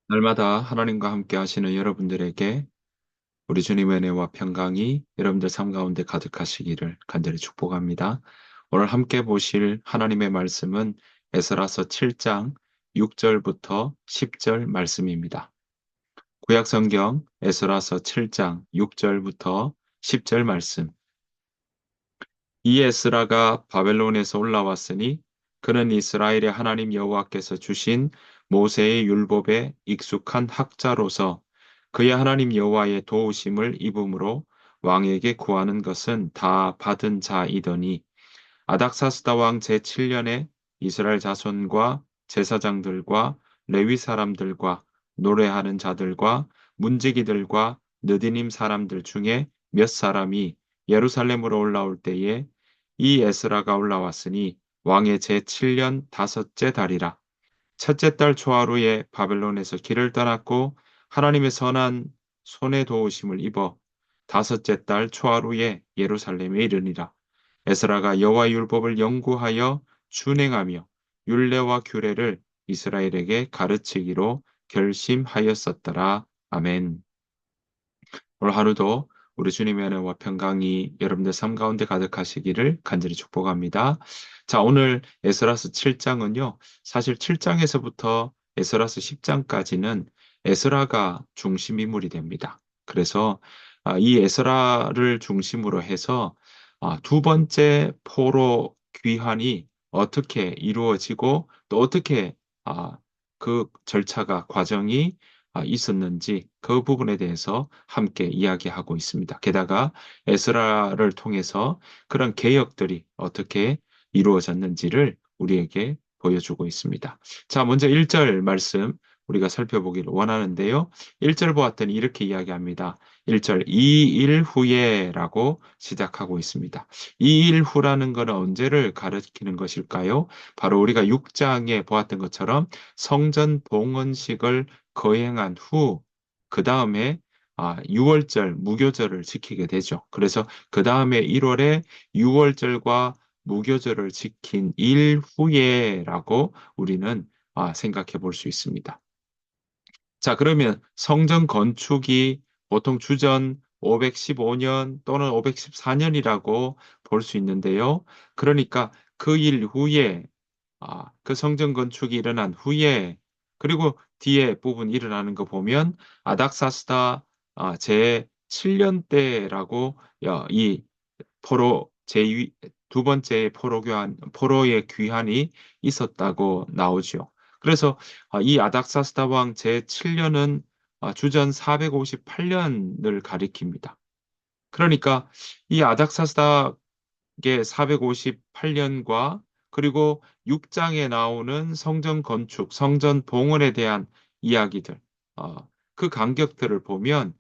날마다 하나님과 함께 하시는 여러분들에게 우리 주님의 은혜와 평강이 여러분들 삶 가운데 가득하시기를 간절히 축복합니다. 오늘 함께 보실 하나님의 말씀은 에스라서 7장 6절부터 10절 말씀입니다. 구약 성경 에스라서 7장 6절부터 10절 말씀. 이 에스라가 바벨론에서 올라왔으니 그는 이스라엘의 하나님 여호와께서 주신 모세의 율법에 익숙한 학자로서 그의 하나님 여호와의 도우심을 입음으로 왕에게 구하는 것은 다 받은 자이더니 아닥사스다 왕 제7년에 이스라엘 자손과 제사장들과 레위 사람들과 노래하는 자들과 문지기들과 느디님 사람들 중에 몇 사람이 예루살렘으로 올라올 때에 이 에스라가 올라왔으니 왕의 제7년 다섯째 달이라. 첫째 달 초하루에 바벨론에서 길을 떠났고 하나님의 선한 손의 도우심을 입어 다섯째 달 초하루에 예루살렘에 이르니라. 에스라가 여호와의 율법을 연구하여 준행하며 율례와 규례를 이스라엘에게 가르치기로 결심하였었더라. 아멘. 오늘 하루도 우리 주님의 은혜와 평강이 여러분들 삶 가운데 가득하시기를 간절히 축복합니다. 자, 오늘 에스라스 7장은요. 사실 7장에서부터 에스라스 10장까지는 에스라가 중심 인물이 됩니다. 그래서 이 에스라를 중심으로 해서 두 번째 포로 귀환이 어떻게 이루어지고 또 어떻게 그 절차가 과정이 있었는지 그 부분에 대해서 함께 이야기하고 있습니다. 게다가 에스라를 통해서 그런 개혁들이 어떻게 이루어졌는지를 우리에게 보여주고 있습니다. 자, 먼저 1절 말씀 우리가 살펴보기를 원하는데요. 1절 보았더니 이렇게 이야기합니다. 1절, 이 일 후에라고 시작하고 있습니다. 이 일 후라는 것은 언제를 가리키는 것일까요? 바로 우리가 6장에 보았던 것처럼 성전 봉헌식을 거행한 후, 그 다음에 6월절 무교절을 지키게 되죠. 그래서 그 다음에 1월에 6월절과 무교절을 지킨 일 후에라고 우리는 생각해 볼 수 있습니다. 자, 그러면 성전 건축이 보통 주전 515년 또는 514년이라고 볼 수 있는데요. 그러니까 그 일 후에 그 성전 건축이 일어난 후에 그리고 뒤에 부분 일어나는 거 보면 아닥사스다 제 7년 때라고 이 포로 두 번째 포로의 귀환이 있었다고 나오죠. 그래서 이 아닥사스다 왕 제 7년은 주전 458년을 가리킵니다. 그러니까 이 아닥사스다의 458년과 그리고 6장에 나오는 성전 건축, 성전 봉헌에 대한 이야기들, 그 간격들을 보면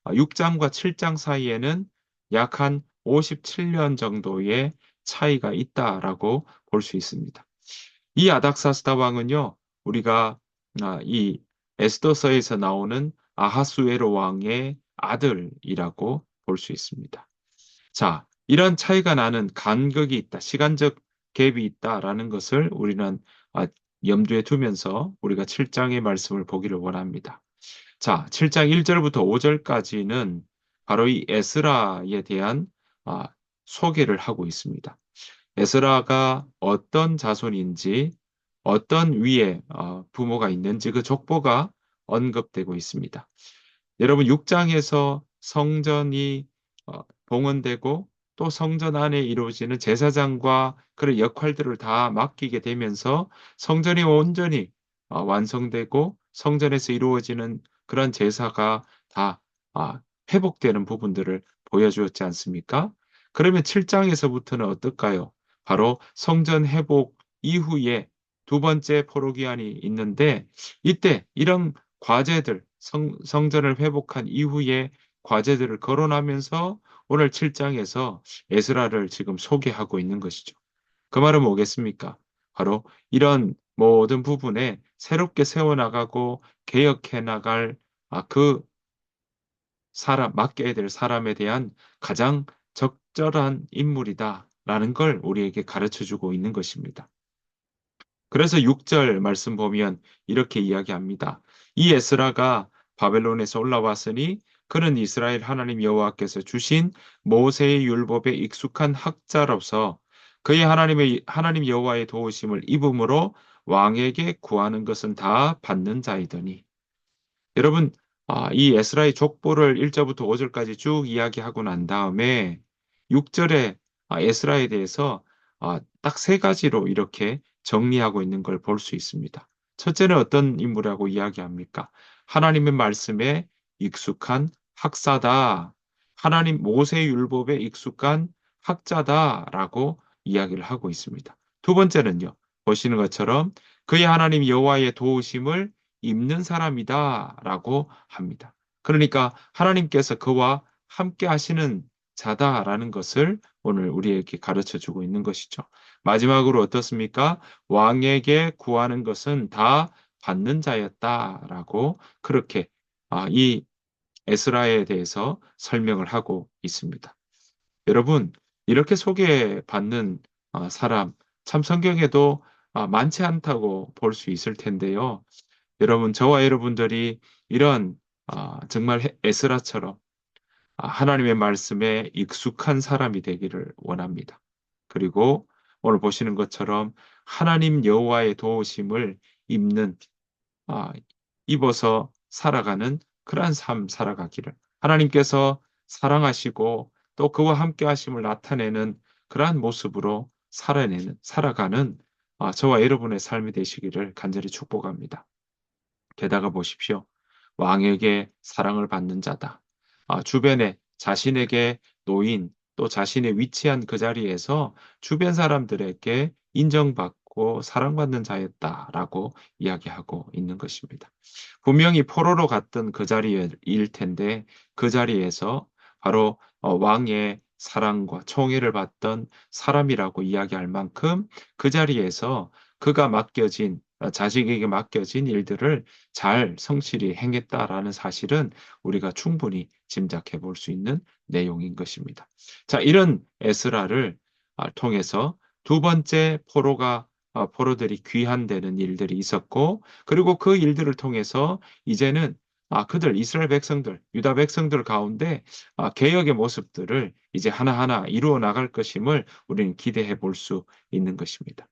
6장과 7장 사이에는 약 한 57년 정도의 차이가 있다라고 볼 수 있습니다. 이 아닥사스다 왕은요, 우리가 이 에스더서에서 나오는 아하수에로 왕의 아들이라고 볼 수 있습니다. 자, 이런 차이가 나는 간극이 있다, 시간적 갭이 있다라는 것을 우리는 염두에 두면서 우리가 7장의 말씀을 보기를 원합니다. 자, 7장 1절부터 5절까지는 바로 이 에스라에 대한 아, 소개를 하고 있습니다. 에스라가 어떤 자손인지, 어떤 위에 부모가 있는지 그 족보가 언급되고 있습니다. 여러분 6장에서 성전이 봉헌되고 또 성전 안에 이루어지는 제사장과 그런 역할들을 다 맡기게 되면서 성전이 온전히 완성되고 성전에서 이루어지는 그런 제사가 다 회복되는 부분들을 보여주었지 않습니까? 그러면 7장에서부터는 어떨까요? 바로 성전 회복 이후에 두 번째 포로기한이 있는데 이때 이런 과제들, 성전을 회복한 이후에 과제들을 거론하면서 오늘 7장에서 에스라를 지금 소개하고 있는 것이죠. 그 말은 뭐겠습니까? 바로 이런 모든 부분에 새롭게 세워나가고 개혁해 나갈 그 사람, 맡겨야 될 사람에 대한 가장 적절한 인물이다라는 걸 우리에게 가르쳐 주고 있는 것입니다. 그래서 6절 말씀 보면 이렇게 이야기합니다. 이 에스라가 바벨론에서 올라왔으니 그는 이스라엘 하나님 여호와께서 주신 모세의 율법에 익숙한 학자로서 그의 하나님 여호와의 도우심을 입음으로 왕에게 구하는 것은 다 받는 자이더니. 여러분, 이 에스라의 족보를 1절부터 5절까지 쭉 이야기하고 난 다음에 6절에 에스라에 대해서 딱 세 가지로 이렇게 정리하고 있는 걸 볼 수 있습니다. 첫째는 어떤 인물이라고 이야기합니까? 하나님의 말씀에 익숙한 학사다. 하나님 모세의 율법에 익숙한 학자다라고 이야기를 하고 있습니다. 두 번째는요. 보시는 것처럼 그의 하나님 여호와의 도우심을 입는 사람이다라고 합니다. 그러니까 하나님께서 그와 함께 하시는 자다라는 것을 오늘 우리에게 가르쳐 주고 있는 것이죠. 마지막으로 어떻습니까? 왕에게 구하는 것은 다 받는 자였다라고 그렇게 이 에스라에 대해서 설명을 하고 있습니다. 여러분, 이렇게 소개받는 사람, 참 성경에도 많지 않다고 볼 수 있을 텐데요. 여러분, 저와 여러분들이 이런 정말 에스라처럼 하나님의 말씀에 익숙한 사람이 되기를 원합니다. 그리고 오늘 보시는 것처럼 하나님 여호와의 도우심을 입는 아, 입어서 살아가는 그러한 삶 살아가기를 하나님께서 사랑하시고 또 그와 함께 하심을 나타내는 그러한 모습으로 살아가는 저와 여러분의 삶이 되시기를 간절히 축복합니다. 게다가 보십시오. 왕에게 사랑을 받는 자다. 주변에 자신에게 노인 또 자신의 위치한 그 자리에서 주변 사람들에게 인정받고 사랑받는 자였다라고 이야기하고 있는 것입니다. 분명히 포로로 갔던 그 자리일 텐데 그 자리에서 바로 왕의 사랑과 총애를 받던 사람이라고 이야기할 만큼 그 자리에서 그가 자식에게 맡겨진 일들을 잘 성실히 행했다라는 사실은 우리가 충분히 짐작해 볼 수 있는 내용인 것입니다. 자, 이런 에스라를 통해서 두 번째 포로들이 귀환되는 일들이 있었고, 그리고 그 일들을 통해서 이제는 이스라엘 백성들, 유다 백성들 가운데 개혁의 모습들을 이제 하나하나 이루어 나갈 것임을 우리는 기대해 볼 수 있는 것입니다.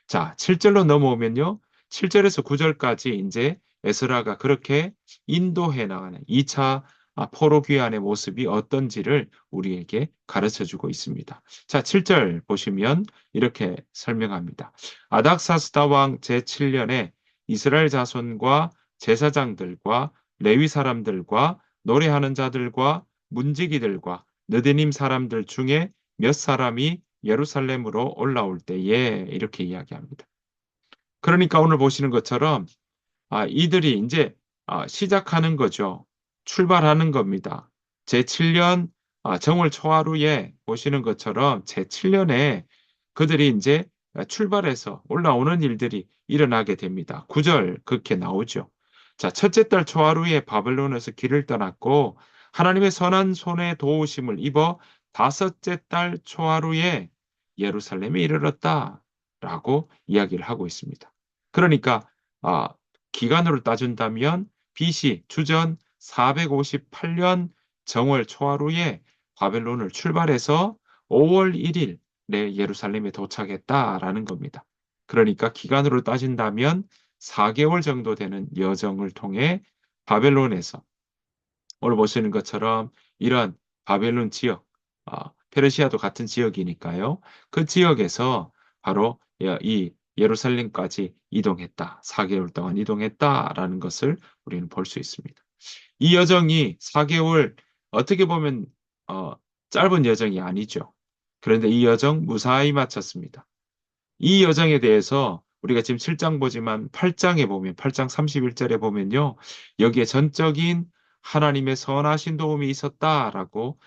자, 7절로 넘어오면요. 7절에서 9절까지 이제 에스라가 그렇게 인도해 나가는 2차 포로 귀환의 모습이 어떤지를 우리에게 가르쳐 주고 있습니다. 자, 7절 보시면 이렇게 설명합니다. 아닥사스다 왕 제7년에 이스라엘 자손과 제사장들과 레위 사람들과 노래하는 자들과 문지기들과 느디님 사람들 중에 몇 사람이 예루살렘으로 올라올 때에 이렇게 이야기합니다. 그러니까 오늘 보시는 것처럼 이들이 이제 시작하는 거죠. 출발하는 겁니다. 제7년 정월 초하루에 보시는 것처럼 제7년에 그들이 이제 출발해서 올라오는 일들이 일어나게 됩니다. 9절 그렇게 나오죠. 자, 첫째 달 초하루에 바벨론에서 길을 떠났고 하나님의 선한 손에 도우심을 입어 다섯째 달 초하루에 예루살렘에 이르렀다라고 이야기를 하고 있습니다. 그러니까 아, 기간으로 따진다면 BC 주전 458년 정월 초하루에 바벨론을 출발해서 5월 1일 내 예루살렘에 도착했다라는 겁니다. 그러니까 기간으로 따진다면 4개월 정도 되는 여정을 통해 바벨론에서 오늘 보시는 것처럼 이런 바벨론 지역, 페르시아도 같은 지역이니까요. 그 지역에서 바로 이 예루살렘까지 이동했다. 4개월 동안 이동했다라는 것을 우리는 볼 수 있습니다. 이 여정이 4개월 어떻게 보면 어, 짧은 여정이 아니죠. 그런데 이 여정 무사히 마쳤습니다. 이 여정에 대해서 우리가 지금 7장 보지만 8장에 보면 8장 31절에 보면요. 여기에 전적인 하나님의 선하신 도움이 있었다라고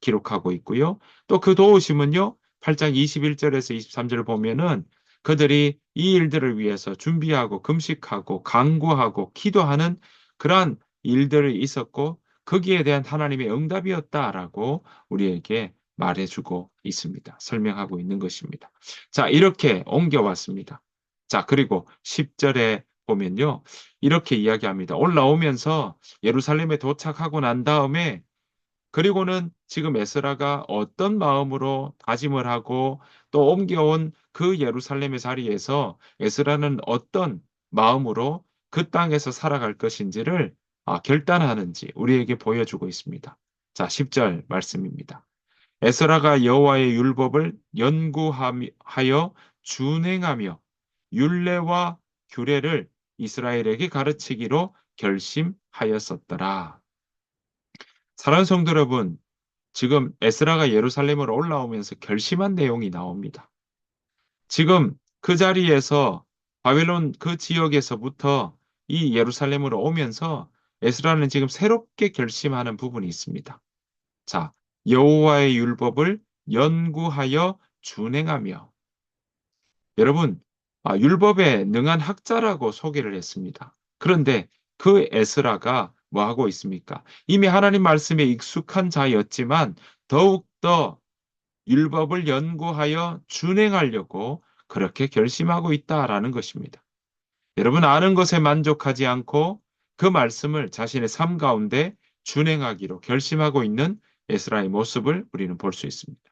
기록하고 있고요. 또 그 도우심은요. 8장 21절에서 23절을 보면은 그들이 이 일들을 위해서 준비하고 금식하고 간구하고 기도하는 그러한 일들이 있었고 거기에 대한 하나님의 응답이었다라고 우리에게 말해주고 있습니다. 설명하고 있는 것입니다. 자, 이렇게 옮겨왔습니다. 자, 그리고 10절에 보면요. 이렇게 이야기합니다. 올라오면서 예루살렘에 도착하고 난 다음에 그리고는 지금 에스라가 어떤 마음으로 다짐을 하고 또 옮겨온 그 예루살렘의 자리에서 에스라는 어떤 마음으로 그 땅에서 살아갈 것인지를 결단하는지 우리에게 보여주고 있습니다. 자, 10절 말씀입니다. 에스라가 여호와의 율법을 연구하여 준행하며 율례와 규례를 이스라엘에게 가르치기로 결심하였었더라. 사랑하는 성도 여러분, 지금 에스라가 예루살렘으로 올라오면서 결심한 내용이 나옵니다. 지금 그 자리에서 바벨론 그 지역에서부터 이 예루살렘으로 오면서 에스라는 지금 새롭게 결심하는 부분이 있습니다. 자, 여호와의 율법을 연구하여 준행하며 여러분, 율법에 능한 학자라고 소개를 했습니다. 그런데 그 에스라가 뭐 하고 있습니까? 이미 하나님 말씀에 익숙한 자였지만 더욱더 율법을 연구하여 준행하려고 그렇게 결심하고 있다라는 것입니다. 여러분, 아는 것에 만족하지 않고 그 말씀을 자신의 삶 가운데 준행하기로 결심하고 있는 에스라의 모습을 우리는 볼 수 있습니다.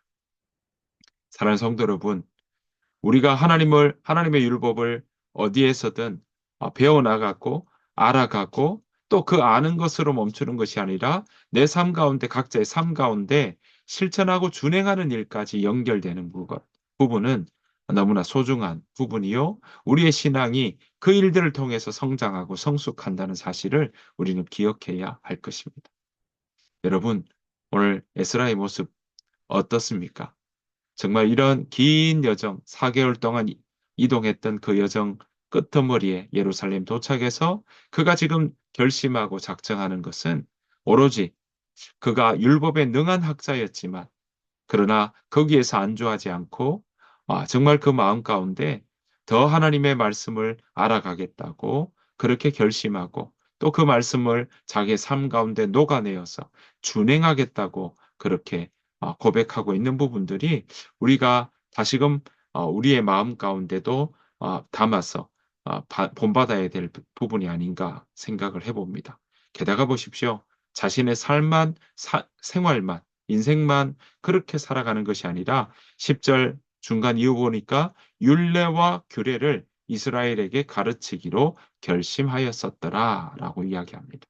사랑하는 성도 여러분, 우리가 하나님의 율법을 어디에서든 배워나가고 알아가고 또 그 아는 것으로 멈추는 것이 아니라 내 삶 가운데 각자의 삶 가운데 실천하고 준행하는 일까지 연결되는 부분은 너무나 소중한 부분이요. 우리의 신앙이 그 일들을 통해서 성장하고 성숙한다는 사실을 우리는 기억해야 할 것입니다. 여러분, 오늘 에스라의 모습 어떻습니까? 정말 이런 긴 여정, 4개월 동안 이동했던 그 여정 끝머리에 예루살렘 도착해서 그가 지금 결심하고 작정하는 것은 오로지 그가 율법에 능한 학자였지만 그러나 거기에서 안주하지 않고 정말 그 마음 가운데 더 하나님의 말씀을 알아가겠다고 그렇게 결심하고 또 그 말씀을 자기의 삶 가운데 녹아내어서 준행하겠다고 그렇게 고백하고 있는 부분들이 우리가 다시금 우리의 마음 가운데도 담아서 본받아야 될 부분이 아닌가 생각을 해봅니다. 게다가 보십시오. 자신의 삶만, 생활만, 인생만 그렇게 살아가는 것이 아니라 10절 중간 이후 보니까 율례와 규례를 이스라엘에게 가르치기로 결심하였었더라라고 이야기합니다.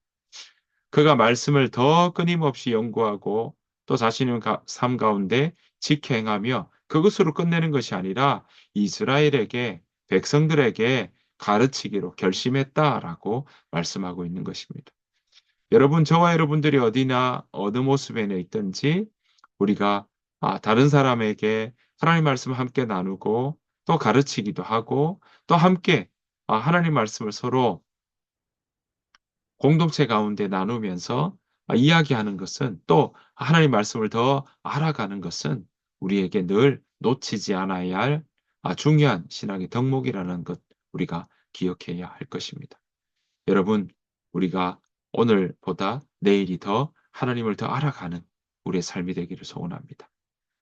그가 말씀을 더 끊임없이 연구하고 또 자신의 삶 가운데 지켜 행하며 그것으로 끝내는 것이 아니라 이스라엘에게 백성들에게 가르치기로 결심했다라고 말씀하고 있는 것입니다. 여러분, 저와 여러분들이 어디나 어느 모습에 있든지 우리가 다른 사람에게 하나님 말씀을 함께 나누고 또 가르치기도 하고 또 함께 하나님 말씀을 서로 공동체 가운데 나누면서 이야기하는 것은 또 하나님 말씀을 더 알아가는 것은 우리에게 늘 놓치지 않아야 할 중요한 신앙의 덕목이라는 것 우리가 기억해야 할 것입니다. 여러분, 우리가 오늘보다 내일이 더 하나님을 더 알아가는 우리의 삶이 되기를 소원합니다.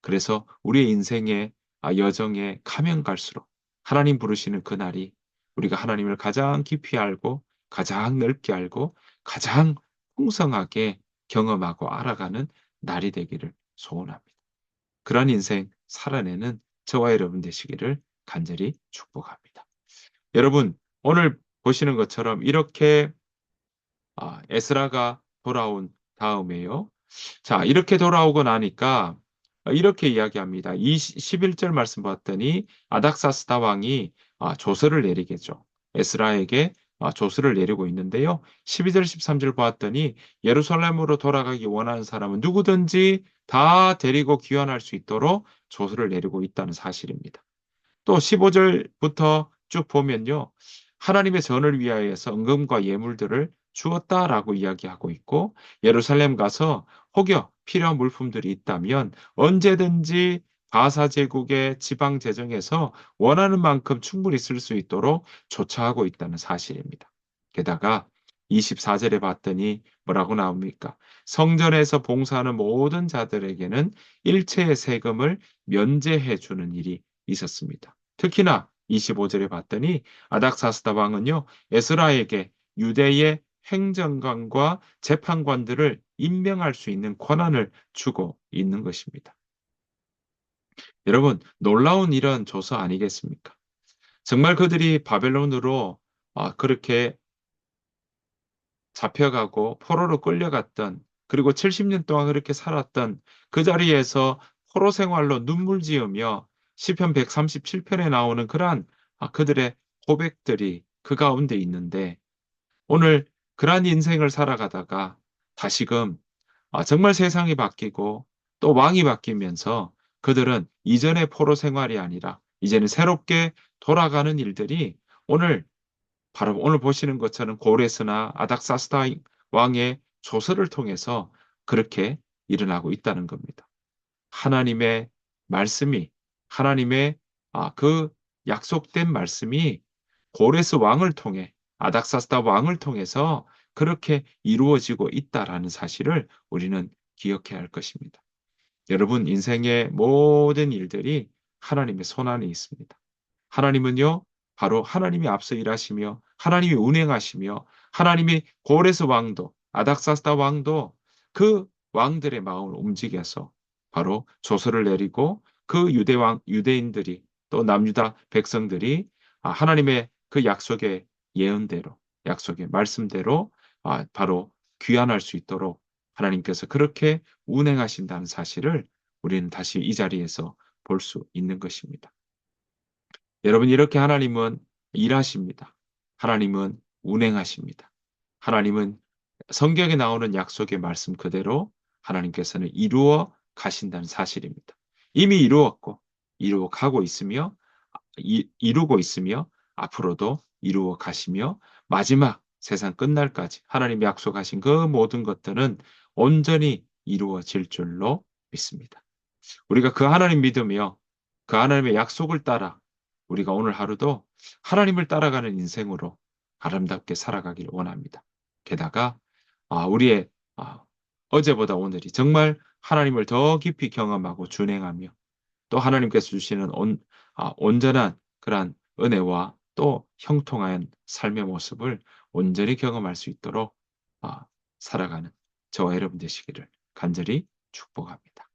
그래서 우리의 인생의 여정에 가면 갈수록 하나님 부르시는 그날이 우리가 하나님을 가장 깊이 알고 가장 넓게 알고 가장 풍성하게 경험하고 알아가는 날이 되기를 소원합니다. 그런 인생 살아내는 저와 여러분 되시기를 간절히 축복합니다. 여러분, 오늘 보시는 것처럼 이렇게 에스라가 돌아온 다음에요. 자, 이렇게 돌아오고 나니까 이렇게 이야기합니다. 11절 말씀 봤더니 아닥사스다 왕이 조서를 내리겠죠. 에스라에게 조서를 내리고 있는데요. 12절, 13절 봤더니 예루살렘으로 돌아가기 원하는 사람은 누구든지 다 데리고 귀환할 수 있도록 조서를 내리고 있다는 사실입니다. 또 15절부터 쭉 보면요. 하나님의 전을 위하여서 은금과 예물들을 주었다라고 이야기하고 있고 예루살렘 가서 혹여 필요한 물품들이 있다면 언제든지 바사 제국의 지방 재정에서 원하는 만큼 충분히 쓸 수 있도록 조처하고 있다는 사실입니다. 게다가 24절에 봤더니 뭐라고 나옵니까? 성전에서 봉사하는 모든 자들에게는 일체의 세금을 면제해 주는 일이 있었습니다. 특히나 25절에 봤더니 아닥사스다 왕은요, 에스라에게 유대의 행정관과 재판관들을 임명할 수 있는 권한을 주고 있는 것입니다. 여러분, 놀라운 이런 조서 아니겠습니까? 정말 그들이 바벨론으로 그렇게 잡혀가고 포로로 끌려갔던, 그리고 70년 동안 그렇게 살았던 그 자리에서 포로 생활로 눈물 지으며 시편 137편에 나오는 그러한 그들의 고백들이 그 가운데 있는데, 오늘 그러한 인생을 살아가다가 다시금 정말 세상이 바뀌고 또 왕이 바뀌면서 그들은 이전의 포로 생활이 아니라 이제는 새롭게 돌아가는 일들이 오늘, 바로 오늘 보시는 것처럼 고레스나 아닥사스다 왕의 조서를 통해서 그렇게 일어나고 있다는 겁니다. 하나님의 말씀이, 하나님의 그 약속된 말씀이 고레스 왕을 통해, 아닥사스다 왕을 통해서 그렇게 이루어지고 있다라는 사실을 우리는 기억해야 할 것입니다. 여러분, 인생의 모든 일들이 하나님의 손안에 있습니다. 하나님은요, 바로 하나님이 앞서 일하시며 하나님이 운행하시며 하나님이 고레스 왕도, 아닥사스다 왕도 그 왕들의 마음을 움직여서 바로 조서를 내리고 그 유대인들이, 또 남유다 백성들이 하나님의 그 약속의 예언대로, 약속의 말씀대로 바로 귀환할 수 있도록 하나님께서 그렇게 운행하신다는 사실을 우리는 다시 이 자리에서 볼 수 있는 것입니다. 여러분, 이렇게 하나님은 일하십니다. 하나님은 운행하십니다. 하나님은 성경에 나오는 약속의 말씀 그대로 하나님께서는 이루어 가신다는 사실입니다. 이미 이루었고 이루어 가고 있으며 이루고 있으며 앞으로도 이루어 가시며 마지막 세상 끝날까지 하나님이 약속하신 그 모든 것들은 온전히 이루어질 줄로 믿습니다. 우리가 그 하나님 믿으며 그 하나님의 약속을 따라 우리가 오늘 하루도 하나님을 따라가는 인생으로 아름답게 살아가기를 원합니다. 게다가 우리의 어제보다 오늘이 정말 하나님을 더 깊이 경험하고 준행하며 또 하나님께서 주시는 온전한 그러한 은혜와 또 형통한 삶의 모습을 온전히 경험할 수 있도록 살아가는 저와 여러분 되시기를 간절히 축복합니다.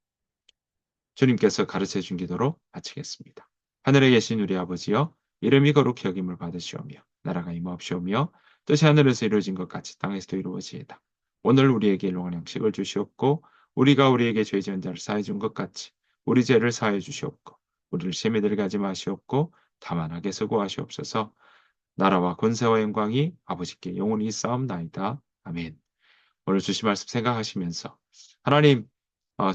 주님께서 가르쳐 준 기도로 마치겠습니다. 하늘에 계신 우리 아버지여, 이름이 거룩히 여김을 받으시오며 나라가 임하옵시오며 뜻이 하늘에서 이루어진 것 같이 땅에서도 이루어지이다. 오늘 우리에게 일용할 양식을 주시옵고 우리가 우리에게 죄 지은 자를 사해 준 것 같이 우리 죄를 사해 주시옵고 우리를 시험에 들게 하지 마시옵고 다만 악에서 구하시옵소서. 나라와 권세와 영광이 아버지께 영원히 있사옵나이다. 아멘. 오늘 주신 말씀 생각하시면서 하나님,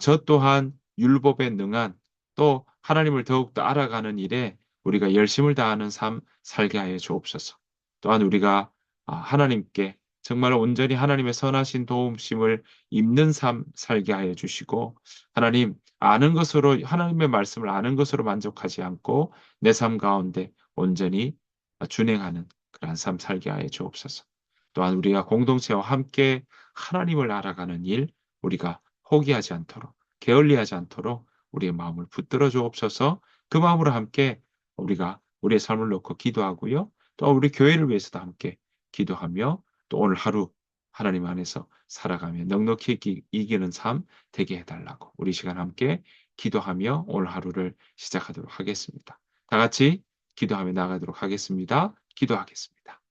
저 또한 율법에 능한, 또 하나님을 더욱더 알아가는 일에 우리가 열심을 다하는 삶 살게 하여 주옵소서. 또한 우리가 하나님께 정말 온전히 하나님의 선하신 도움심을 입는 삶 살게 하여 주시고, 하나님 아는 것으로, 하나님의 말씀을 아는 것으로 만족하지 않고 내 삶 가운데 온전히 준행하는 그러한 삶 살게 하여 주옵소서. 또한 우리가 공동체와 함께 하나님을 알아가는 일, 우리가 포기하지 않도록, 게을리하지 않도록 우리의 마음을 붙들어 주옵소서. 그 마음으로 함께 우리가 우리의 삶을 놓고 기도하고요. 또 우리 교회를 위해서도 함께 기도하며 또 오늘 하루 하나님 안에서 살아가며 넉넉히 이기는 삶 되게 해달라고 우리 시간 함께 기도하며 오늘 하루를 시작하도록 하겠습니다. 다 같이 기도하며 나가도록 하겠습니다. 기도하겠습니다.